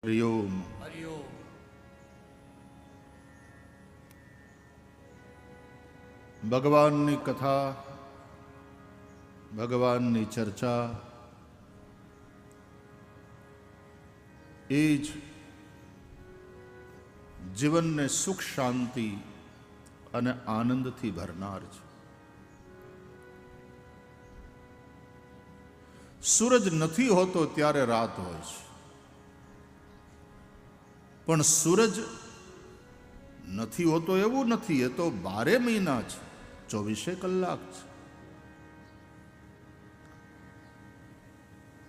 હરિઓમ. ભગવાનની કથા, ભગવાનની ચર્ચા એ જ જીવનને સુખ શાંતિ અને આનંદથી ભરનાર છે. સૂરજ નથી હોતો ત્યારે રાત હોય છે, પણ સૂરજ નથી હોતો એવું નથી, એ તો 12 મહિના છે, 24 કલાક છે.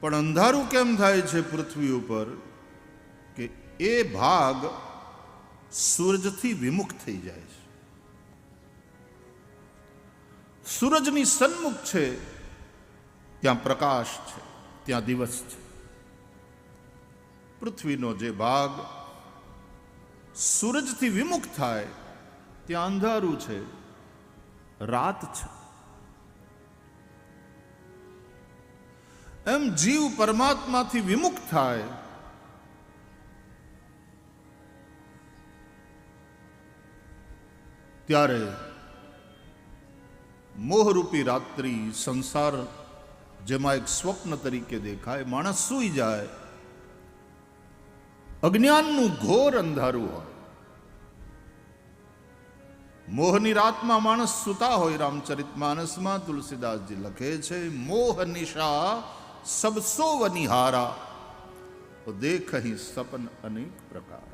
પણ અંધારું કેમ થાય છે પૃથ્વી ઉપર કે એ ભાગ સૂરજથી વિમુખ થઈ જાય છે. સૂરજની સન્મુખ છે ત્યાં પ્રકાશ છે, ત્યાં દિવસ છે. પૃથ્વીનો જે ભાગ સૂરજથી વિમુખ થાય ત્યાં અંધારું છે, રાત છે. એમ જીવ પરમાત્માથી વિમુખ થાય ત્યારે મોહરૂપી રાત્રિ સંસાર જેમાં એક સ્વપ્ન તરીકે દેખાય. માણસ સૂઈ જાય, અજ્ઞાનનું ઘોર અંધારું હોય. મોહની રાતમાં માણસ સૂતા હોય. રામચરિતમાનસમાં તુલસીદાસજી લખે છે, મોહ નિશા સબ સોવ નિહારા, દેખહી સપન અનેક પ્રકાર.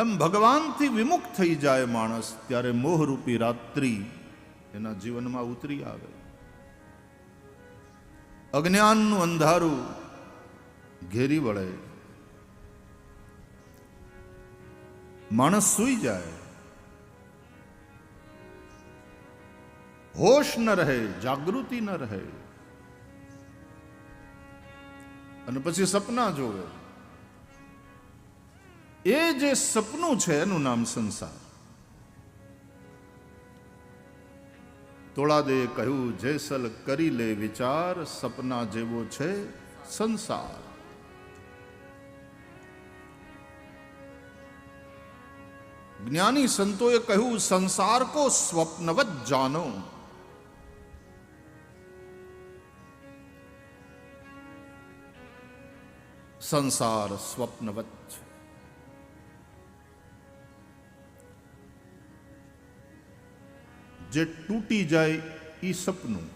એમ ભગવાનથી વિમુખ થઈ જાય માણસ ત્યારે મોહરૂપી રાત્રિ એના જીવનમાં ઉતરી આવે. અજ્ઞાનનું અંધારું ઘેરી વળે, માણસ સૂઈ જાય, હોશ ન રહે, જાગૃતિ ન રહે, અને પછી સપના જોવે. એ જે સપનું છે એનું નામ સંસાર. તોળાદેએ કહ્યું, જેસલ કરી લે વિચાર, સપના જેવો છે સંસાર. જ્ઞાની સંતોએ કહ્યું, સંસાર કો સ્વપ્નવત જાનો. સંસાર સ્વપ્નવત છે. જે તૂટી જાય એ સપનું.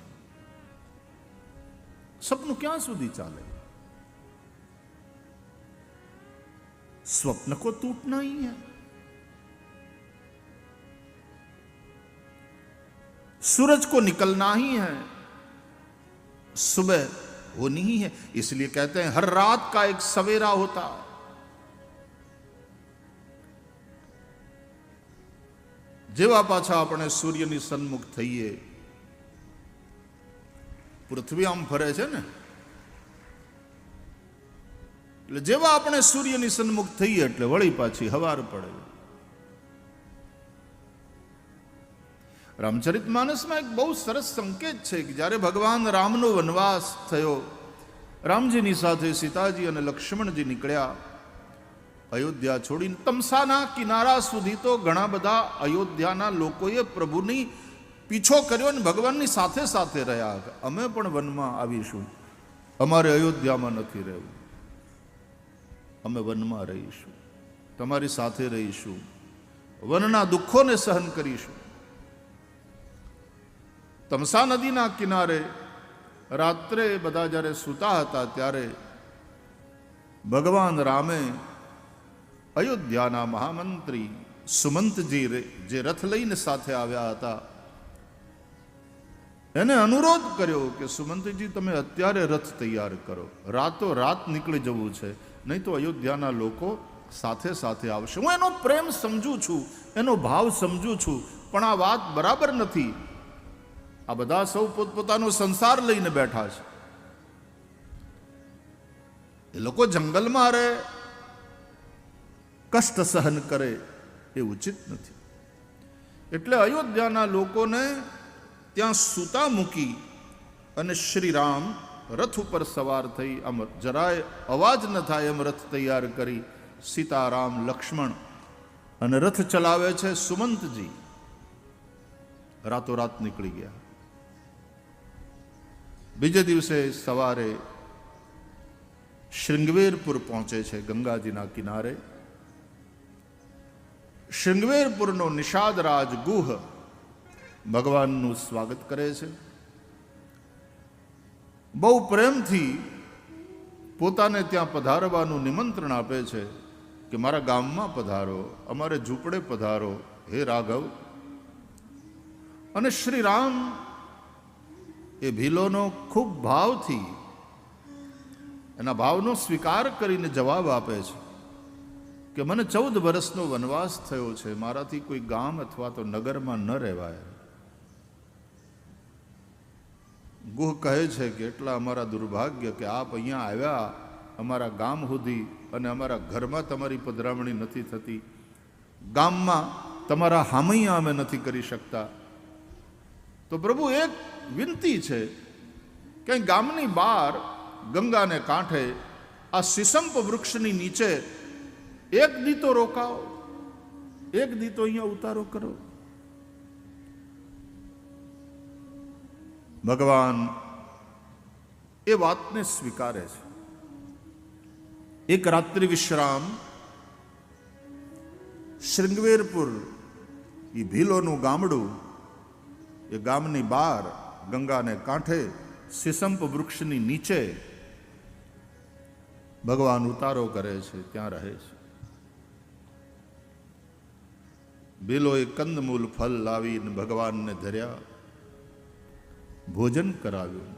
સપનું ક્યાં સુધી ચાલે? स्वप्न को टूटना ही है. सूरज को निकलना ही है, सुबह होनी ही है. इसलिए कहते हैं हर रात का एक सवेरा होता. जेवा पाछा अपने सूर्यनी सन्मुख थईए, पृथ्वी आम फरे छे ने, એટલે જેવા આપણે સૂર્યની સન્મુખ થઈએ એટલે વળી પાછી હવાર પડે. રામચરિતમાનસમાં એક બહુ સરસ સંકેત છે કે જ્યારે ભગવાન રામનો વનવાસ થયો, રામજીની સાથે સીતાજી અને લક્ષ્મણજી નીકળ્યા અયોધ્યા છોડીને. તમસાના કિનારા સુધી તો ઘણા બધા અયોધ્યાના લોકોએ પ્રભુની પીછો કર્યો અને ભગવાનની સાથે સાથે રહ્યા. અમે પણ વનમાં આવીશું, અમારે અયોધ્યામાં નથી રહેવું, અમે વનમાં રહીશું, તમારી સાથે રહીશું, વનના દુઃખોને સહન કરીશું. તમસા નદીના કિનારે રાત્રે બધા જ્યારે સૂતા હતા ત્યારે ભગવાન રામે અયોધ્યાના મહામંત્રી સુમંતજી જે રથ લઈને સાથે આવ્યા હતા એને અનુરોધ કર્યો કે સુમંતજી તમે અત્યારે રથ તૈયાર કરો, રાતો રાત નીકળી જવું છે, નહીં તો અયોધ્યાના લોકો સાથે સાથે આવશે. હું એનો પ્રેમ સમજુ છું, એનો ભાવ સમજુ છું, પણ આ વાત બરાબર નથી. આ બધા સૌ પોતપોતાનો સંસાર લઈને બેઠા છે, એ લોકો જંગલમાં રહે, કષ્ટ સહન કરે એ ઉચિત નથી. એટલે અયોધ્યાના લોકોને ત્યાં સૂતા મૂકી અને શ્રી રામ રથ ઉપર સવાર થઈ, આમ જરાય અવાજ ન થાય એમ રથ તૈયાર કરી સીતારામ લક્ષ્મણ, અને રથ ચલાવે છે સુમંતજી. રાતોરાત નીકળી ગયા. બીજે દિવસે સવારે શૃંગવેરપુર પહોંચે છે, ગંગાજીના કિનારે. શૃંગવેરપુરનો નિષાદરાજ ગુહ ભગવાનનું સ્વાગત કરે છે. બહુ પ્રેમથી પોતાને ત્યાં પધારવાનું નિમંત્રણ આપે છે કે મારા ગામમાં પધારો, અમારે ઝૂંપડે પધારો હે રાઘવ. અને શ્રી રામ એ ભીલોનો ખૂબ ભાવથી એના ભાવનો સ્વીકાર કરીને જવાબ આપે છે કે મને 14 વર્ષનો વનવાસ થયો છે, મારાથી કોઈ ગામ અથવા તો નગરમાં ન રહેવાય. ગુહ કહે છે કે એટલા અમારા દુર્ભાગ્ય કે આપ અહીંયા આવ્યા અમારા ગામ સુધી, અને અમારા ઘરમાં તમારી પધરામણી નથી થતી, ગામમાં તમારા હામૈયા અમે નથી કરી શકતા. તો પ્રભુ એક વિનંતી છે કે ગામની બહાર ગંગાને કાંઠે આ સિસંપ વૃક્ષની નીચે એક દીતો રોકાઓ, એક દીતો અહીંયા ઉતારો કરો. ભગવાન એ વાતને સ્વીકારે છે. એક રાત્રિ વિશ્રામ શૃંગવેરપુર, એ ભીલોનું ગામડું, એ ગામની બહાર ગંગાને કાંઠે સિસંપ વૃક્ષની નીચે ભગવાન ઉતારો કરે છે, ત્યાં રહે છે. ભીલોએ કંદમૂલ ફલ લાવીને ભગવાનને ધર્યા, ભોજન કરાવ્યું,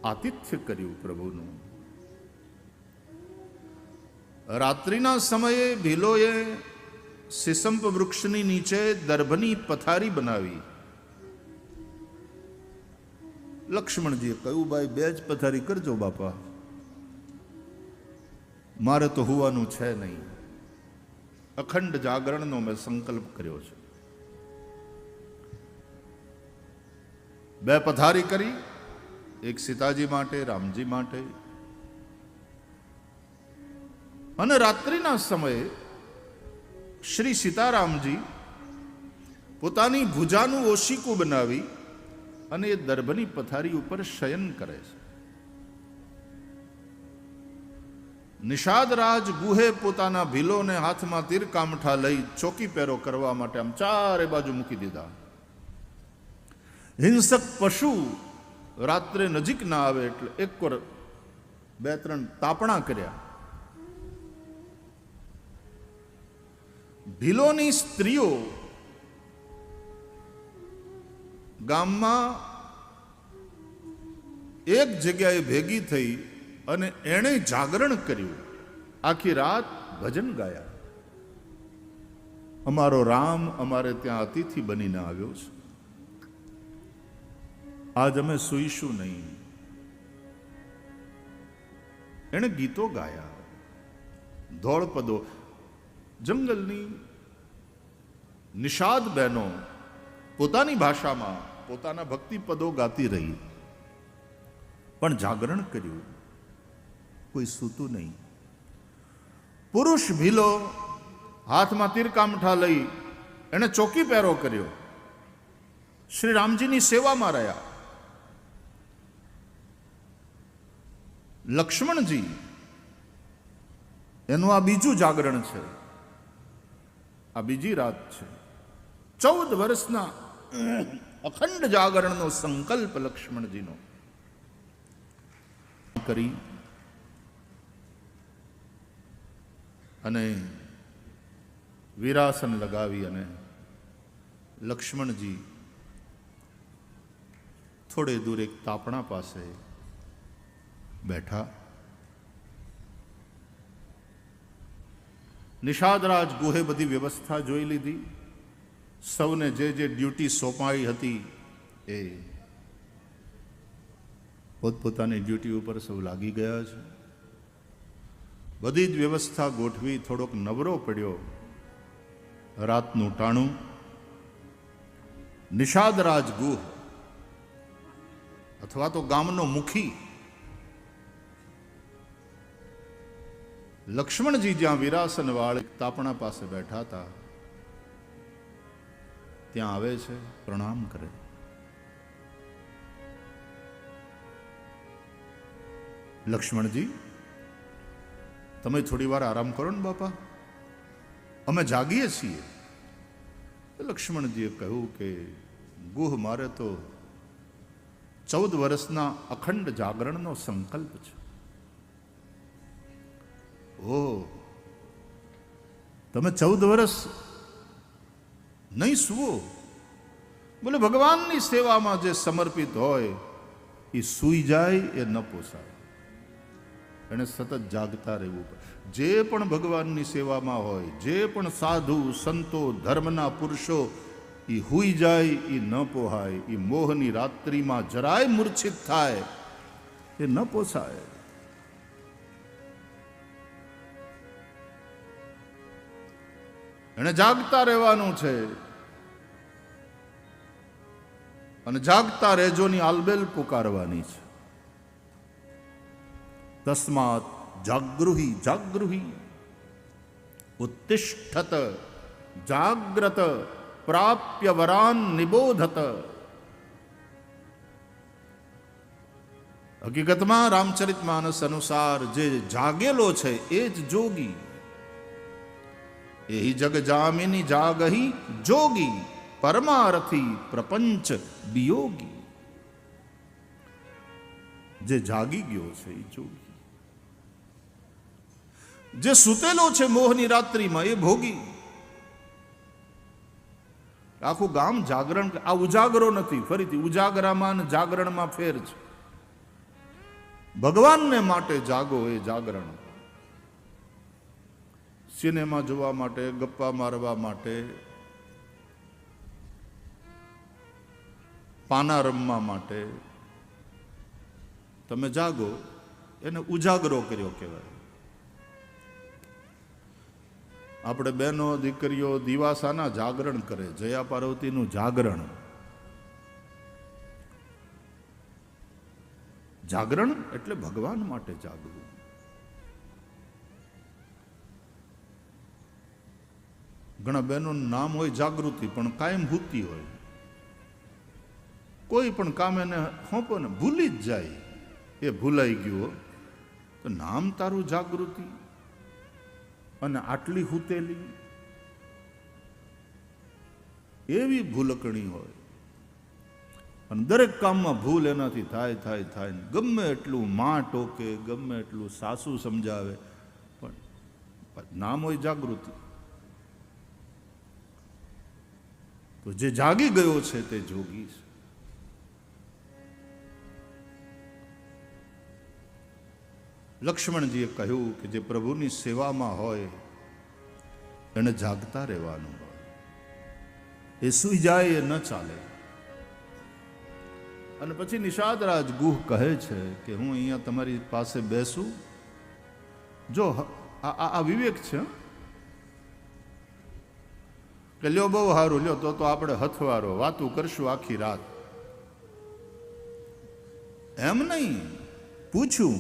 આતિથ્ય કર્યું પ્રભુનું. રાત્રિના સમયે ભીલોએ સિસંપ વૃક્ષની નીચે દર્ભની પથારી બનાવી. લક્ષ્મણજીએ કહ્યું, ભાઈ 2 જ પથારી કરજો બાપા, મારે તો હોવાનું છે નહીં. અખંડ જાગરણનો મેં સંકલ્પ કર્યો છે. 2 પથારી કરી, એક સીતાજી માટે, રામજી માટે. અને રાત્રિના સમયે શ્રી સીતારામજી પોતાની ભુજાનું ઓશીકું બનાવી અને એ દર્ભની પથારી ઉપર શયન કરે છે. નિષાદરાજ ગુહે પોતાના ભીલોને હાથમાં તીરકામઠા લઈ ચોકી પહેરો કરવા માટે આમ ચારે બાજુ મૂકી દીધા. હિંસક પશુ રાત્રે નજીક ના આવે એટલે એકવાર 2-3 તાપણા કર્યા. ભીલોની સ્ત્રીઓ ગામમાં એક જગ્યાએ ભેગી થઈ અને એણે જાગરણ કર્યું. આખી રાત ભજન ગાયા. અમારો રામ અમારે ત્યાં અતિથિ બનીને આવ્યો છે, આજ અમે સૂઈશું નહીં. એણે ગીતો ગાયા, ધોળપદો. જંગલની નિષાદ બહેનો પોતાની ભાષામાં પોતાના ભક્તિ પદો ગાતી રહી, પણ જાગરણ કર્યું, કોઈ સૂતું નહીં. પુરુષ ભીલો હાથમાં તીરકામઠા લઈ એણે ચોકી પહેરો કર્યો, શ્રી રામજીની સેવામાં રહ્યા. લક્ષ્મણજી એનું આ બીજું જાગરણ છે, આ બીજી રાત છે. 14 વર્ષના અખંડ જાગરણનો સંકલ્પ લક્ષ્મણજીનો કરી અને વીરાસન લગાવી અને લક્ષ્મણજી થોડે દૂર એક તાપણા પાસે બેઠા. નિષાદરાજ ગુહે બધી વ્યવસ્થા જોઈ લીધી. સૌને જે ડ્યુટી સોંપાઈ હતી એ પોતપોતાની ડ્યુટી ઉપર સૌ લાગી ગયા છે. બધી જ વ્યવસ્થા ગોઠવી થોડોક નવરો પડ્યો. રાતનું ટાણું. નિષાદરાજ ગુહ અથવા તો ગામનો મુખી. લક્ષ્મણજી જ્યાં વિરાસન વાળે તાપણા પાસે બેઠા હતા ત્યાં આવે છે, પ્રણામ કરે. લક્ષ્મણજી, તમે થોડી વાર આરામ કરો ને બાપા, અમે જાગીએ છીએ. લક્ષ્મણજીએ કહ્યું કે ગુહ, મારે તો 14 વર્ષના અખંડ જાગરણનો સંકલ્પ છે. ઓ, તમે 14 વર્ષ નહીં સુવો? બોલે, ભગવાનની સેવામાં જે સમર્પિત હોય એ સૂઈ જાય એ ન પોસાય, એને સતત જાગતા રહેવું પડે. જે પણ ભગવાનની સેવામાં હોય, જે પણ સાધુ સંતો ધર્મના પુરુષો, એ હુઈ જાય એ ન પોહાય, એ મોહની રાત્રિમાં જરાય મૂર્છિત થાય એ ન પોસાય. એને જાગતા રહેવાનું છે, અને જાગતા રહેજોની આલબેલ પુકારવાની છે. તસ્માત જાગૃહી જાગૃહી ઉત્તિષ્ઠત જાગ્રત પ્રાપ્ય વરાન નિબોધત. હકીકતમાં રામચરિતમાનસ અનુસાર જે જાગેલો છે એ જ જોગી. એહી જગ જામિની જાગહી જોગી, પરમારથી પ્રપંચ વિયોગી. જે જાગી ગયો છે એ જોગી. જે સૂતેલો છે મોહની રાત્રિમાં એ ભોગી. આખું ગામ જાગરણ. આ ઉજાગરો નથી, ફરીથી ઉજાગરામાં અને જાગરણમાં ફેર છે. ભગવાનને માટે જાગો એ જાગરણ. સિનેમા જોવા માટે, ગપ્પા મારવા માટે, પાના રમવા માટે તમે જાગો, એને ઉજાગરો કર્યો કહેવાય. આપણે બહેનો દીકરીઓ દિવાસાના જાગરણ કરે, જયા પાર્વતીનું જાગરણ. જાગરણ એટલે ભગવાન માટે જાગવું. ઘણા બહેનોનું નામ હોય જાગૃતિ, પણ કાયમ ભૂતી હોય. કોઈ પણ કામ એને સોંપો ને ભૂલી જ જાય. એ ભૂલાઈ ગયો તો નામ તારું જાગૃતિ, અને આટલી હૂતેલી એવી ભૂલકણી હોય. અને દરેક કામમાં ભૂલ એનાથી થાય થાય થાય. ગમે એટલું માં ટોકે, ગમે એટલું સાસુ સમજાવે, પણ નામ હોય જાગૃતિ. તો જે જાગી ગયો છે તે જોગી છે. લક્ષ્મણજીએ કહ્યું કે જે પ્રભુની સેવામાં હોય એને જાગતા રહેવાનું હોય. એ સૂઈ જાય એ ન ચાલે. અને પછી નિષાદરાજ ગુહ કહે છે કે હું અહીંયા તમારી પાસે બેસું. જો આ વિવેક છે કે લ્યો બહુ સારું, લ્યો તો આપણે હથવારો વાતું કરશું આખી રાત. એમ નહીં, પૂછ્યું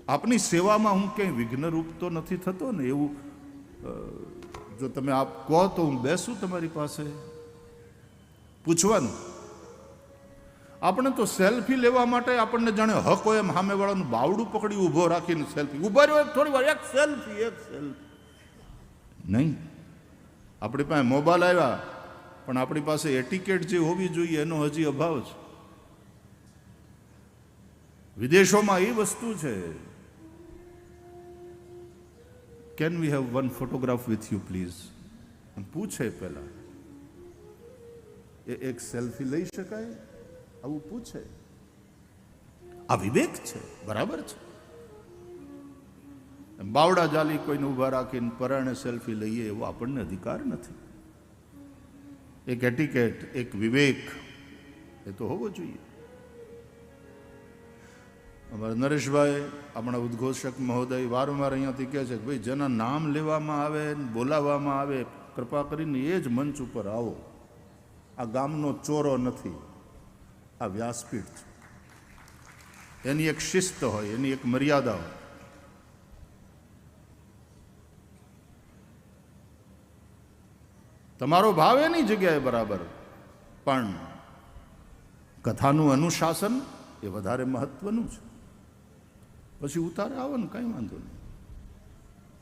આપની સેવામાં હું ક્યાંય વિઘ્નરૂપ તો નથી થતો ને? એવું જો તમે આપ કહો તો હું બેસું તમારી પાસે. પૂછવાનું. આપણે તો સેલ્ફી લેવા માટે આપણને જાણે હક હોય એમ સામેવાળાનું બાવડું પકડી ઊભો રાખીને સેલ્ફી. ઉભા રહ્યો થોડી વાર, એક સેલ્ફી નહીં. આપણી પાસે મોબાઈલ આવ્યા, પણ આપણી પાસે એટિકેટ જે હોવી જોઈએ એનો હજી અભાવ છે. વિદેશોમાં એ વસ્તુ છે. Can we have one photograph with you please? પૂછે પહેલા, એક સેલ્ફી લઈ શકાય? આવું પૂછે. આ વિવેક છે, બરાબર છે. બાવડા જાલી કોઈને ઊભા રાખીને પરાણે સેલ્ફી લઈએ એવો આપણને અધિકાર નથી. એક એટિકેટ, એક વિવેક એ તો હોવો જોઈએ. અમારા નરેશભાઈ, આપણા ઉદ્ઘોષક મહોદય વારંવાર અહીંયાથી કહે છે કે ભાઈ જેના નામ લેવામાં આવે, બોલાવવામાં આવે, કૃપા કરીને એ જ મંચ ઉપર આવો. આ ગામનો ચોરો નથી. આ વ્યાસપીઠ છે, એની એક શિસ્ત હોય, એની એક મર્યાદા હોય. તમારો ભાવ એની જગ્યાએ બરાબર, પણ કથાનું અનુશાસન એ વધારે મહત્વનું છે. પછી ઉતારે આવો ને કંઈ વાંધો નહીં,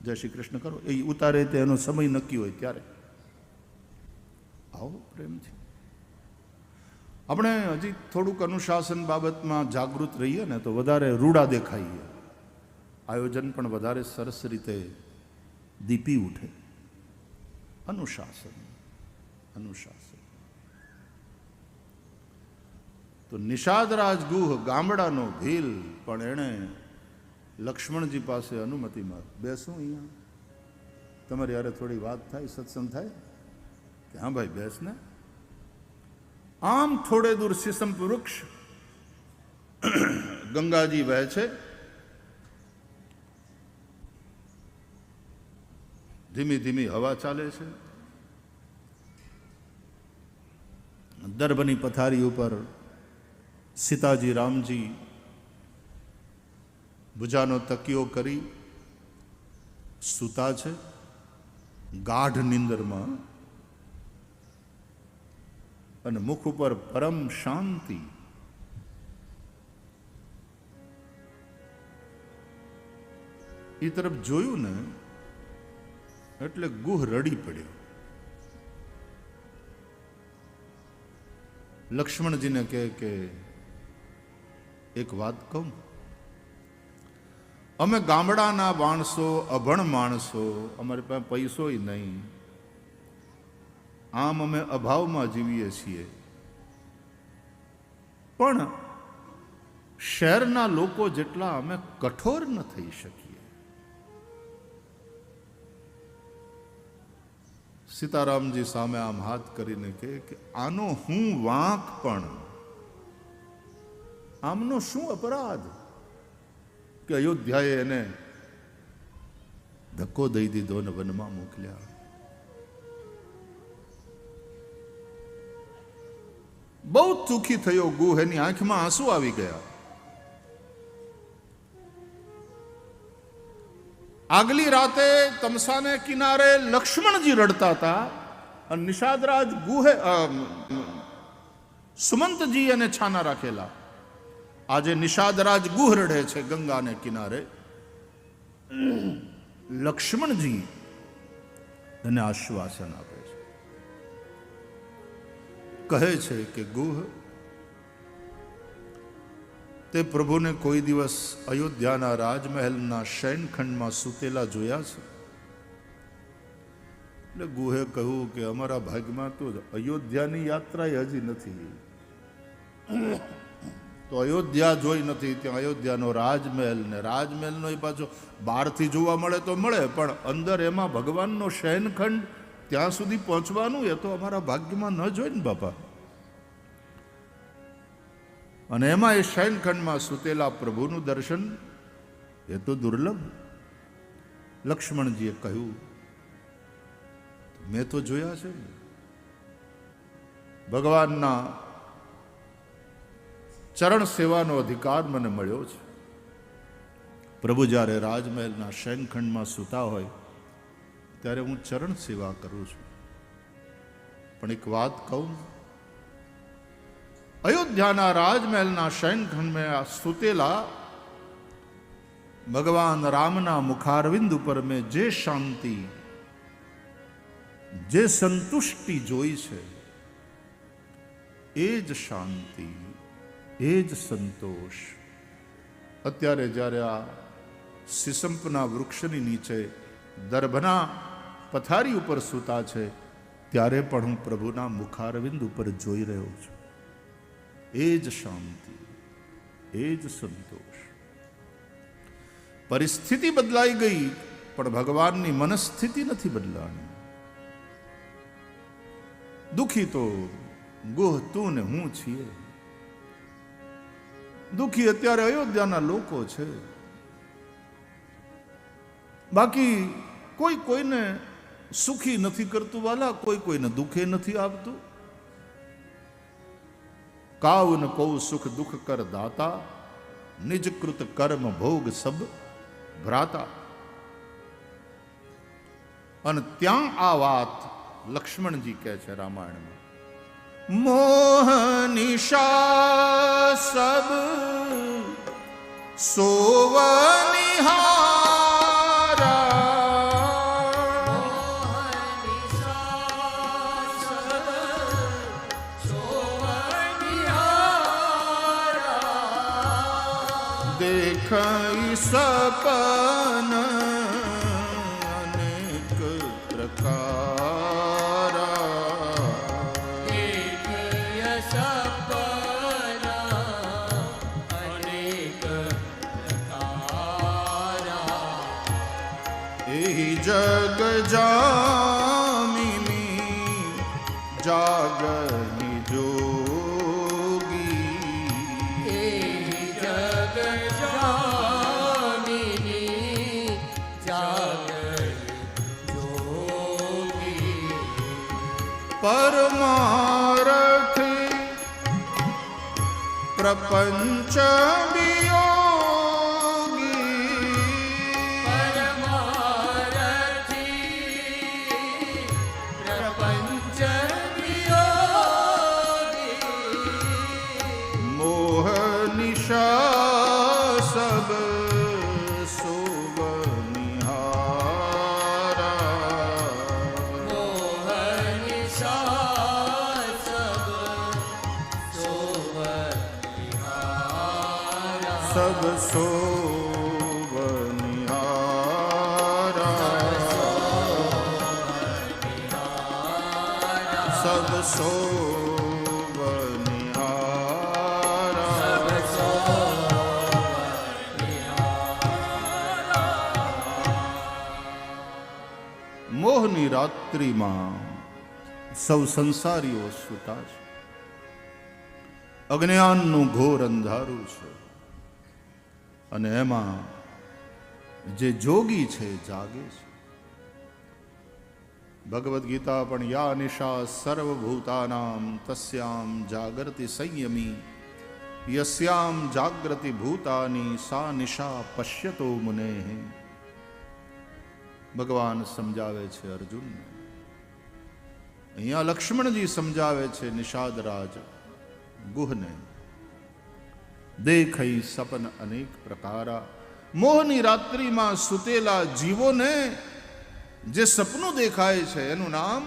જય શ્રી કૃષ્ણ કરો. એ ઉતારે તે એનો સમય નક્કી હોય ત્યારે આવો પ્રેમથી. આપણે હજી થોડુંક અનુશાસન બાબતમાં જાગૃત રહીએ ને તો વધારે રૂડા દેખાઈએ, આયોજન પણ વધારે સરસ રીતે દીપી ઉઠે. અનુશાસન અનુશાસન. તો નિષાદરાજ ગુહ ગામડાનો ભીલ, પણ એણે લક્ષ્મણજી પાસે અનુમતિ માંગ. બેસું અહીંયા, તમારી યારે થોડી વાત થાય, સત્સંગ થાય? કે હા ભાઈ બેસ ને. આમ થોડે દૂર શીસમ વૃક્ષ, ગંગાજી વહે છે. ધીમી ધીમી હવા ચાલે છે. દર્ભની પથારી ઉપર સીતાજી રામજી ભુજાનો તકિયો કરી સૂતા છે ગાઢ નિંદરમાં, અને મુખ ઉપર પરમ શાંતિ. એ તરફ જોયું ને એટલે ગુહ રડી પડ્યો. લક્ષ્મણજીને કહે કે એક વાત કહું, અમે ગામડાના માણસો, અભણ માણસો, અમારી પાસે પૈસોય નહીં, આમ અમે અભાવમાં જીવીએ છીએ, પણ શહેરના લોકો જેટલા અમે કઠોર ન થઈ શકીએ. સીતારામજી સામે આમ હાથ કરીને કહે કે આનો હું વાંક, પણ આમનો શું અપરાધ કે અયોધ્યાએ એને ધક્કો દઈ દીધો ને વનમાં મોકલ્યા. બહુ દુઃખી થયો ગુહ, એની આંખમાં આંસુ આવી ગયા. આગલી રાતે તમસાને કિનારે લક્ષ્મણજી રડતા હતા, અને નિષાદરાજ ગુહે સુમંતજી એને છાના રાખેલા. આજે નિષાદરાજ ગુહ રડે છે ગંગાને કિનારે. લક્ષ્મણજી એને આશ્વાસન આપે છે, કહે છે કે ગુહ, તે પ્રભુને કોઈ દિવસ અયોધ્યાના રાજમહેલના શયનખંડમાં સૂતેલા જોયા છે? એટલે ગુહે કહ્યું કે અમારા ભાગ્યમાં તો અયોધ્યાની યાત્રા હજી નથી, તો અયોધ્યા જોઈ નથી. ત્યાં અયોધ્યાનો રાજમહેલ, ને રાજમહેલનો એ પાછો બહારથી જોવા મળે તો મળે, પણ અંદર એમાં ભગવાનનો શયનખંડ, ત્યાં સુધી પહોંચવાનું એ તો અમારા ભાગ્યમાં ન જોઈ ને બાપા. અને એમાં એ શયનખંડમાં સૂતેલા પ્રભુનું દર્શન એ તો દુર્લભ. લક્ષ્મણજીએ કહ્યું, મેં તો જોયા છે, ભગવાનના ચરણ સેવાનો અધિકાર મને મળ્યો છે. પ્રભુ જ્યારે રાજમહેલના શયનખંડમાં સૂતા હોય ત્યારે હું ચરણ સેવા કરું છું. પણ એક વાત કહું, અયોધ્યાના રાજમહેલના શયનખંડમાં સૂતેલા ભગવાન રામના મુખારવિંદ ઉપર મેં જે શાંતિ, જે સંતુષ્ટિ જોઈ છે, એ જ શાંતિ, એ જ સંતોષ અત્યારે જ્યારે આ સિસંપના વૃક્ષની નીચે દર્ભના પથારી ઉપર સૂતા છે ત્યારે પણ હું પ્રભુના મુખારવિંદ ઉપર જોઈ રહ્યો છું. એ જ શાંતિ, એ જ સંતોષ. પરિસ્થિતિ બદલાઈ ગઈ, પણ ભગવાનની મનસ્થિતિ નથી બદલાણી. દુખી તો ગુહ તું ને હું છીએ. દુખી અત્યારે અયોધ્યાના લોકો છે, બાકી કોઈ કોઈને સુખી નથી કરતું વાલા, કોઈ કોઈને દુખે નથી આપતું. કાવ ન કો સુખ દુઃખ કર દાતા, નિજ કૃત કર્મ ભોગ સબ ભ્રાતા. અને ત્યાં આ વાત લક્ષ્મણજી કહે છે રામાયણમાં, મોહ નિશા સબ સોવનિહારા, દેખાઈ સપન અનેક પ્રકારા, દેખાય સપન અનેક પ્રકારા, એ જગ જામિની જાગની જોગી, જગ જામિની જાગર જોગી, પરમારથી પ્રપંચ વિયોગી, પરમારથી પ્રપંચ વિયોગી, મોહ નિશા સબ સોવનિહારા, મોહ નિશા સબ સોવનિહારા, સબ સોવનિહારા, સબ સોવનિહારા. મોહની રાત્રિમાં સૌ સંસારીઓ સૂતા છે, અજ્ઞાનનું ઘોર અંધારું છે, અને એમાં જે જોગી છે જાગે છે. ભગવદ્ ગીતા પણ યા નિશા સર્વભૂતાનામ તસ્યામ જાગૃતિ સંયમી, યસ્યામ જાગ્રતિ ભૂતાની સા નિશા પશ્યતો મુનેઃ. ભગવાન સમજાવે છે અર્જુનને, અહીંયા લક્ષ્મણજી સમજાવે છે નિષાદરાજ ગુહને, દેખઈ સપન અનેક પ્રકારા. મોહની રાત્રિમાં સુતેલા જીવોને જે સપનું દેખાય છે એનું નામ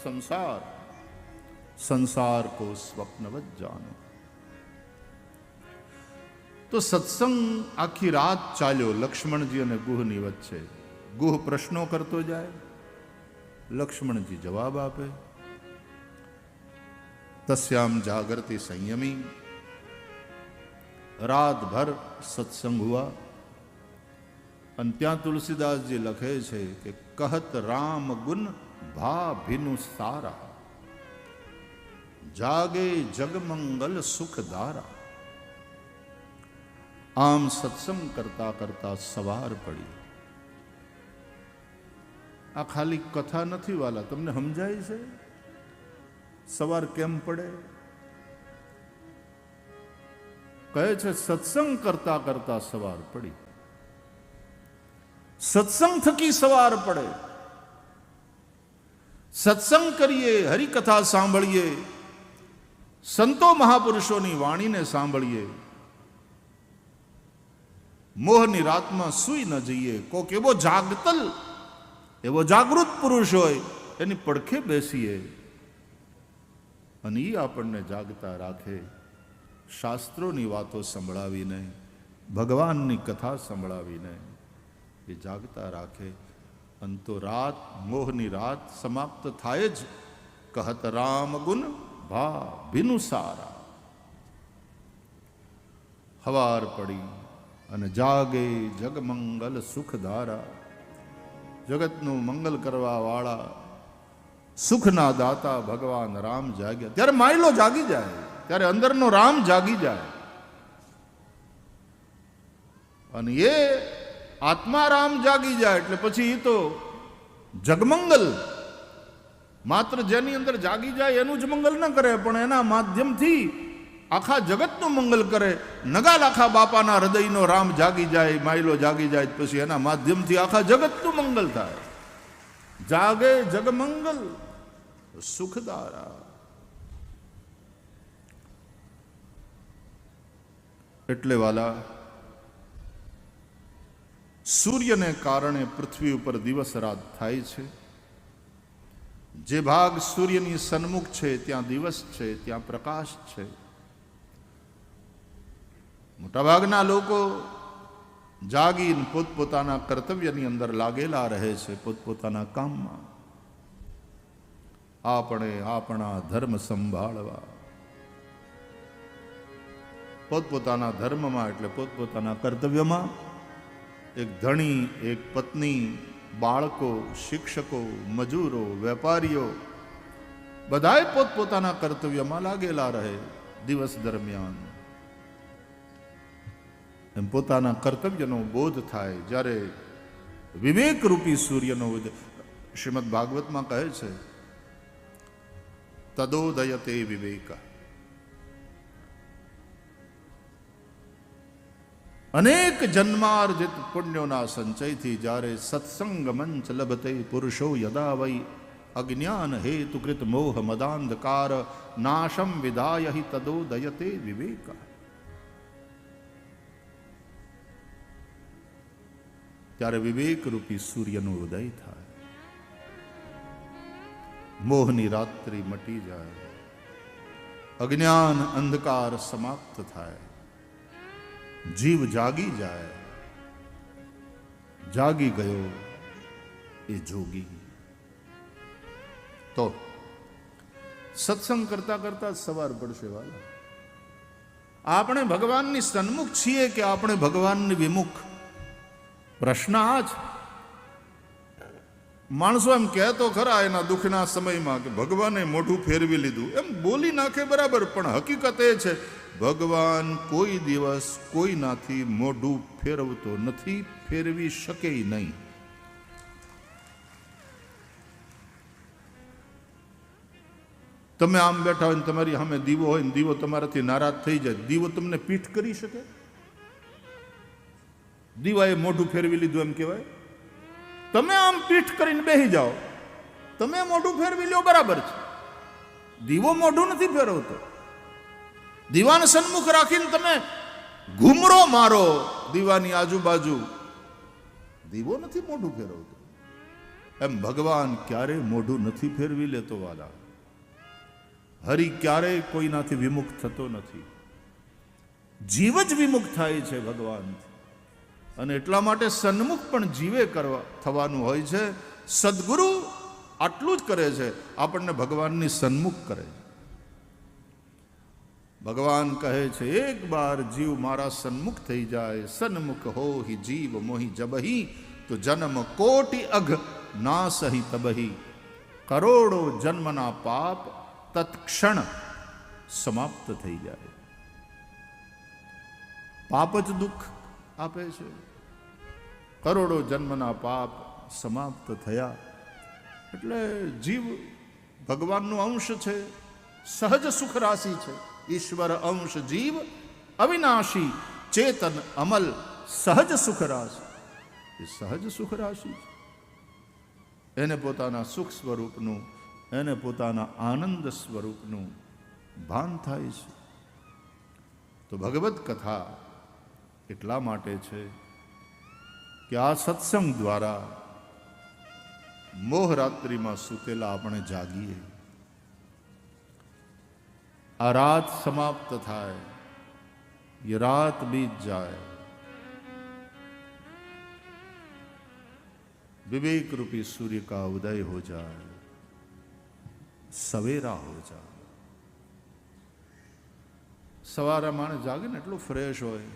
સંસાર. સંસાર કો સ્વપ્નવત જાનો. તો સત્સંગ આખી રાત ચાલ્યો લક્ષ્મણજી અને ગુહની વચ્ચે. ગુહ પ્રશ્નો કરતો જાય, લક્ષ્મણજી જવાબ આપે. તસ્યામ જાગૃતિ સંયમી, રાતભર સત્સંગ હુઆ. અને ત્યાં તુલસીદાસજી લખે છે કે કહત રામ ગુણ ભા ભિનુ સારા, જાગે જગમંગલ સુખધારા. આમ સત્સંગ કરતા કરતા સવાર પડી. આ ખાલી કથા નથી વાલા, તમને સમજાય છે સવાર કેમ પડે? કહે છે સત્સંગ કરતા કરતા સવાર પડી. સત્સંગ થકી સવાર પડે. સત્સંગ કરીએ, હરિકથા સાંભળીએ, સંતો મહાપુરુષોની વાણીને સાંભળીએ, મોહની રાતમાં સૂઈ ન જઈએ. કોક એવો જાગતલ, એવો જાગૃત પુરુષ હોય એની પડખે બેસીએ અને એ આપણને જાગતા રાખે. શાસ્ત્રોની વાતો સંભળાવીને, ભગવાનની કથા સંભળાવીને એ જાગતા રાખે. અને તો રાત, મોહની રાત સમાપ્ત થાય જ કહત રામ ગુણ ભા ભિનુ સારા. હવાર પડી અને જાગે જગમંગલ સુખધારા. જગતનું મંગલ કરવા વાળા, સુખના દાતા ભગવાન રામ જાગ્યા. ત્યારે માયલો જાગી જાય, ત્યારે અંદરનો રામ જાગી જાય. અને એ આત્મા રામ જાગી જાય એટલે પછી એ તો જગમંગલ. માત્ર જેની અંદર જાગી જાય એનું જ મંગલ ન કરે, પણ એના માધ્યમથી આખા જગતનું મંગલ કરે. નગાલ આખા બાપાના હૃદયનો રામ જાગી જાય, માયલો જાગી જાય, પછી એના માધ્યમથી આખા જગતનું મંગલ થાય. જાગે જગમંગલ સુખદારા. એટલે વાલા, સૂર્યને કારણે પૃથ્વી ઉપર દિવસ રાત થાય છે. જે ભાગ સૂર્યની સન્મુખ છે ત્યાં દિવસ છે, ત્યાં પ્રકાશ છે. મોટાભાગના લોકો જાગીને પોતપોતાના કર્તવ્યની અંદર લાગેલા રહે છે, પોતપોતાના કામમાં. આપણે આપણા ધર્મ સંભાળવા, પોતપોતાના ધર્મમાં એટલે પોતપોતાના કર્તવ્યમાં, એક ધણી, એક પત્ની, બાળકો, શિક્ષકો, મજૂરો, વેપારીઓ બધાએ પોતપોતાના કર્તવ્યમાં લાગેલા રહે દિવસ દરમિયાન. એમ પોતાના કર્તવ્યનો બોધ થાય જ્યારે વિવેકરૂપી સૂર્યનો ઉદય. શ્રીમદ ભાગવતમાં કહે છે, તદોદયતે વિવેક. અનેક જન્માર્જિત પુણ્યોના સંચયથી જ્યારે સત્સંગ મંચ લભતે પુરુષો યદા વૈ અજ્ઞાન હેતુકૃત મોહ મદાંધકાર નાશમ વિધાય હિ તદોદયતે વિવેક. ત્યારે વિવેકરૂપી સૂર્યનો ઉદય થાય, મોહની રાત્રિ મટી જાય, અજ્ઞાન અંધકાર સમાપ્ત થાય, જીવ જાગી જાય. જાગી ગયો એ જોગી. તો સત્સંગ કરતા કરતા સવાર પડશે વાલા. આપણે ભગવાનની સન્મુખ છીએ કે આપણે ભગવાનની વિમુખ? પ્રશ્ન આ જ. માણસો એમ કહેતો ખરા એના દુઃખના સમયમાં કે ભગવાને મોઢું ફેરવી લીધું, એમ બોલી નાખે બરાબર, પણ હકીકત એ છે ભગવાન કોઈ દિવસ કોઈનાથી મોઢું ફેરવતો નથી, ફેરવી શકે નહીં. તમે આમ બેઠા હોય ને તમારી સામે દીવો હોય ને દીવો તમારાથી નારાજ થઈ જાય, દીવો તમને પીઠ કરી શકે? દીવાએ મોઢું ફેરવી લીધું એમ કહેવાય? તમે આમ પીઠ કરીને બેસી જાઓ, તમે મોઢું ફેરવી લો બરાબર છે, દીવો મોઢું નથી ફેરવતો. દીવાને સન્મુખ રાખીને તમે ઘૂમરો મારો દીવાની આજુબાજુ, દીવો નથી મોઢું ફેરવતો. એમ ભગવાન ક્યારેય મોઢું નથી ફેરવી લેતો વાલા. હરિ ક્યારેય કોઈનાથી વિમુખ થતો નથી, જીવ જ વિમુખ થાય છે ભગવાનથી. અને એટલા માટે સન્મુખ પણ જીવે થવાનું હોય છે. સદગુરુ આટલું જ કરે છે, આપણને ભગવાનની સન્મુખ કરે છે. ભગવાન કહે છે, એક બાર જીવ મારા સન્મુખ થઈ જાય, સન્મુખ હો હિ જીવ મોહી જબહી, તો જન્મ કોટી અઘ ના સહી તબહી, કરોડો જન્મના પાપ તત્ક્ષણ સમાપ્ત થઈ જાય. પાપ જ દુઃખ આપે છે. કરોડો જન્મના પાપ સમાપ્ત થયા એટલે જીવ ભગવાનનો અંશ છે, સહજ સુખ રાશિ છે. ઈશ્વર અંશ જીવ અવિનાશી ચેતન અમલ સહજ સુખ રાશિ. એ સહજ સુખ રાશિ છે. એને પોતાના સુખ સ્વરૂપનું, એને પોતાના આનંદ સ્વરૂપનું ભાન થાય છે. તો ભગવદ કથા એટલા માટે છે કે આ સત્સંગ દ્વારા મોહરાત્રિમાં સૂતેલા આપણે જાગીએ, આ રાત સમાપ્ત થાય, ये रात बीत जाए, विवेक रूपी सूर्य का उदय हो जाए, सवेरा हो जाए. સવારે માણસ જાગે ને એટલું ફ્રેશ હોય.